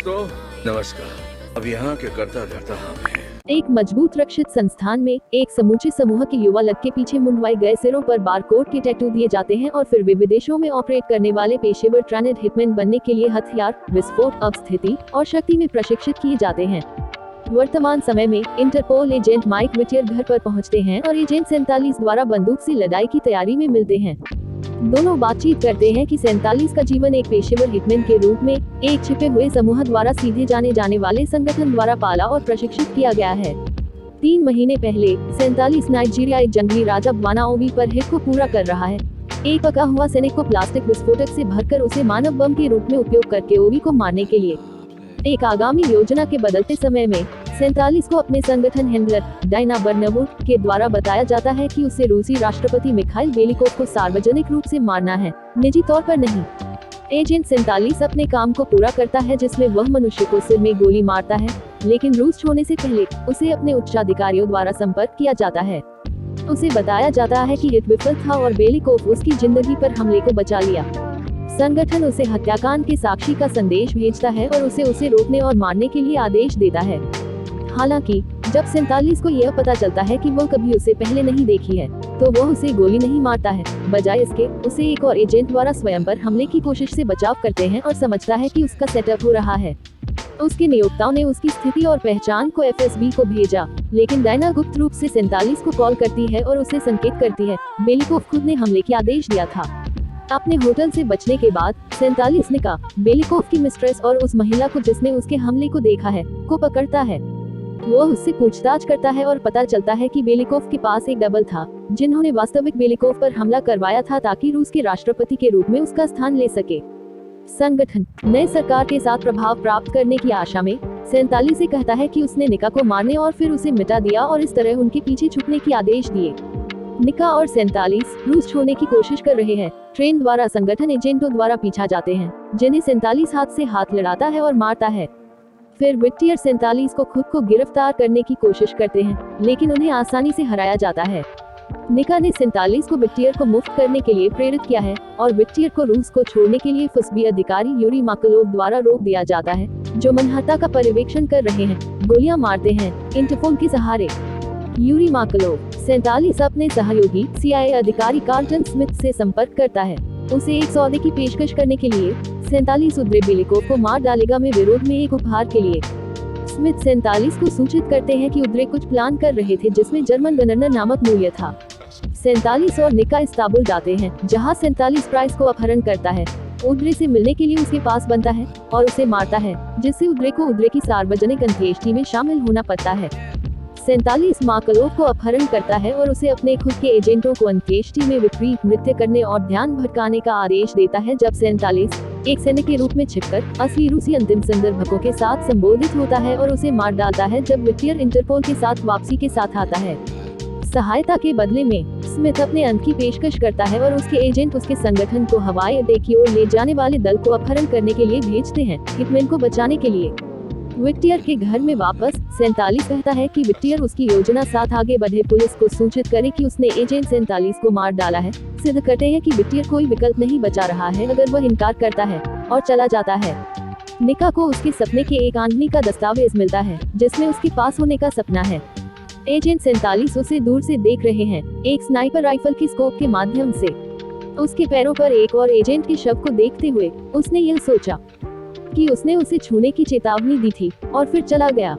दोस्तों नमस्कार। अब यहाँ के करता धरता हम हैं। एक मजबूत रक्षित संस्थान में एक समूचे समूह के युवा लग के पीछे मुंडवाए गए सिरों पर बारकोड के टैटू दिए जाते हैं और फिर वे विदेशों में ऑपरेट करने वाले पेशेवर ट्रेनेड हिटमैन बनने के लिए हथियार, विस्फोट, अवस्थिति और शक्ति में प्रशिक्षित किए जाते हैं। वर्तमान समय में इंटरपोल एजेंट माइक विटियर घर पर पहुंचते हैं और एजेंट 47 द्वारा बंदूक से लड़ाई की तैयारी में मिलते हैं। दोनों बातचीत करते हैं कि 47 का जीवन एक पेशेवर हिटमैन के रूप में एक छिपे हुए समूह द्वारा सीधे जाने वाले संगठन द्वारा पाला और प्रशिक्षित किया गया है। 3 महीने पहले 47 नाइजीरिया एक जंगली राजा वानाओवी पर हिट को पूरा कर रहा है। एक पका हुआ सैनिक को प्लास्टिक विस्फोटक से भरकर उसे मानव बम के रूप में उपयोग करके ओवी को मारने के लिए एक आगामी योजना के बदलते समय में 47 को अपने संगठन हैंडलर डायना बर्नवुड के द्वारा बताया जाता है कि उसे रूसी राष्ट्रपति मिखाइल बेलिकोव को सार्वजनिक रूप से मारना है, निजी तौर पर नहीं। एजेंट 47 अपने काम को पूरा करता है जिसमें वह मनुष्य को सिर में गोली मारता है, लेकिन रूस छोड़ने से पहले उसे अपने उच्चाधिकारियों द्वारा संपर्क किया जाता है। उसे बताया जाता है कि हिट विफल था और बेलिकोव उसकी जिंदगी पर हमले को बचा लिया। संगठन उसे हत्याकांड के साक्षी का संदेश भेजता है और उसे रोकने और मारने के लिए आदेश देता है। हालांकि जब 47 को यह पता चलता है कि वह कभी उसे पहले नहीं देखी है, तो वह उसे गोली नहीं मारता है। बजाय इसके उसे एक और एजेंट द्वारा स्वयं पर हमले की कोशिश से बचाव करते हैं और समझता है कि उसका सेटअप हो रहा है। उसके नियोक्ताओं ने उसकी स्थिति और पहचान को FSB को भेजा, लेकिन डायना गुप्त रूप से 47 को कॉल करती है और उसे संकेत करती है बेलिकोव खुद ने हमले की आदेश दिया था। अपने होटल से बचने के बाद 47 ने कहा बेलिकोव की मिस्ट्रेस और उस महिला को जिसने उसके हमले को देखा है को पकड़ता है। वो उससे पूछताछ करता है और पता चलता है कि बेलिकोव के पास एक डबल था जिन्होंने वास्तविक बेलिकोव पर हमला करवाया था ताकि रूस के राष्ट्रपति के रूप में उसका स्थान ले सके। संगठन नए सरकार के साथ प्रभाव प्राप्त करने की आशा में 47 से कहता है कि उसने निका को मारने और फिर उसे मिटा दिया और इस तरह उनके पीछे छुपने की आदेश दिए। निका और 47 रूस छोड़ने की कोशिश कर रहे हैं। ट्रेन द्वारा संगठन एजेंटों द्वारा पीछा जाते हैं जिन्हें 47 हाथ से हाथ लड़ाता है और मारता है। फिर विटियर 47 को खुद को गिरफ्तार करने की कोशिश करते हैं, लेकिन उन्हें आसानी से हराया जाता है। निका ने 47 को विटियर को मुक्त करने के लिए प्रेरित किया है और विटियर को रूस को छोड़ने के लिए FSB अधिकारी यूरी माकलोव द्वारा रोक दिया जाता है, जो मनहट्टा का पर्यवेक्षण कर रहे हैं। गोलियां मारते हैं इंटरफोन के सहारे। यूरी माकलोव 47 अपने सहयोगी CIA अधिकारी कार्लटन स्मिथ से संपर्क करता है। उसे एक सौदे की पेशकश करने के लिए 47 उद्रे बेलिकोव को मार डालेगा में विरोध में एक उपहार के लिए। स्मिथ 47 को सूचित करते हैं कि उद्रे कुछ प्लान कर रहे थे जिसमें जर्मन गनरनर नामक मूल्य था। 47 और निका इस्तांबुल जाते हैं जहां 47 प्राइस को अपहरण करता है। उद्रे से मिलने के लिए उसके पास बनता है और उसे मारता है, जिससे उद्रे को उद्रे की सार्वजनिक अंत्येष्टि में शामिल होना पड़ता है। 47 माकलोव को अपहरण करता है और उसे अपने खुद के एजेंटों को अंत्येष्टि में विपरीत नृत्य करने और ध्यान भटकाने का आदेश देता है। जब 47 एक सैनिक के रूप में छिपकर असली रूसी अंतिम संदर्भकों के साथ संबोधित होता है और उसे मार डालता है जब विटियर इंटरपोल के साथ वापसी के साथ आता है। सहायता के बदले में स्मिथ अपने अंत की पेशकश करता है और उसके एजेंट उसके संगठन को हवाई अड्डे की ओर ले जाने वाले दल को अपहरण करने के लिए भेजते हैं, हिटमैन को बचाने के लिए। विटियर के घर में वापस 47 कहता है कि विटियर उसकी योजना साथ आगे बढ़े पुलिस को सूचित करे कि उसने एजेंट 47 को मार डाला है। सिद्ध करते हैं कि विटियर कोई विकल्प नहीं बचा रहा है अगर वह इनकार करता है और चला जाता है। निका को उसके सपने के एक आंदनी का दस्तावेज मिलता है जिसमें उसके पास होने का सपना है। एजेंट 47 उसे दूर से देख रहे हैं, एक स्नाइपर राइफल की स्कोप के माध्यम से। उसके पैरों पर एक और एजेंट के शव को देखते हुए उसने यह सोचा कि उसने उसे छूने की चेतावनी दी थी और फिर चला गया।